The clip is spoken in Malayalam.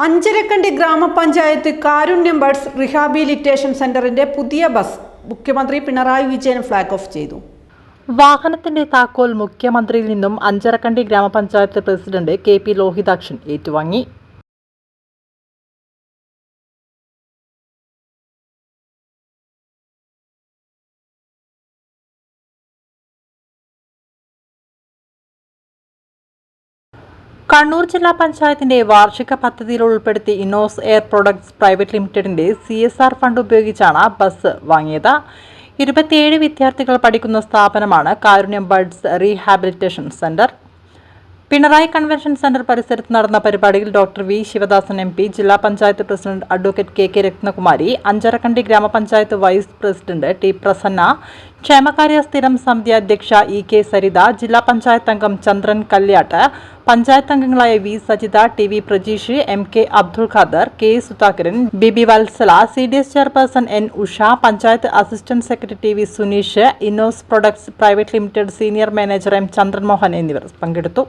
അഞ്ചരക്കണ്ടി ഗ്രാമപഞ്ചായത്ത് കാരുണ്യം ബഡ്സ് റീഹാബിലിറ്റേഷൻ സെന്ററിന്റെ പുതിയ ബസ് മുഖ്യമന്ത്രി പിണറായി വിജയൻ ഫ്ലാഗ് ഓഫ് ചെയ്തു. വാഹനത്തിന്റെ താക്കോൽ മുഖ്യമന്ത്രിയിൽ നിന്നും അഞ്ചരക്കണ്ടി ഗ്രാമപഞ്ചായത്ത് പ്രസിഡന്റ് KP ലോഹിതാക്ഷൻ ഏറ്റുവാങ്ങി. കണ്ണൂർ ജില്ലാ പഞ്ചായത്തിന്റെ വാർഷിക പദ്ധതിയിൽ ഉൾപ്പെടുത്തി ഇന്നോസ് എയർ പ്രൊഡക്ട്സ് പ്രൈവറ്റ് ലിമിറ്റഡിന്റെ CSR ഫണ്ട് ഉപയോഗിച്ചാണ് ബസ് വാങ്ങിയത്. 27 വിദ്യാർത്ഥികൾ പഠിക്കുന്ന സ്ഥാപനമാണ് Karunyam Buds Rehabilitation Centre. Pinarayi convention centre പരിസരത്ത് നടന്ന പരിപാടിയിൽ ഡോക്ടർ V ശിവദാസൻ MP, ജില്ലാ panchayat president advocate KK Rathnakumari, Anjarakandy ഗ്രാമപഞ്ചായത്ത് വൈസ് പ്രസിഡന്റ് T പ്രസന്ന, ക്ഷേമകാര്യ സ്ഥിരം സമിതി അധ്യക്ഷ EK സരിത, ജില്ലാ പഞ്ചായത്ത് അംഗം ചന്ദ്രൻ കല്യാട്ട്, പഞ്ചായത്ത് അംഗങ്ങളായ V Sajitha, TV Prajeesh, MK Abdul Khader, K Sudhakaran, BB Vatsala, CDS chairperson N Usha, panchayat assistant secretary TV Suneesh, Innos products private limited senior manager M Chandran Mohan എന്നിവർ പങ്കെടുത്തു.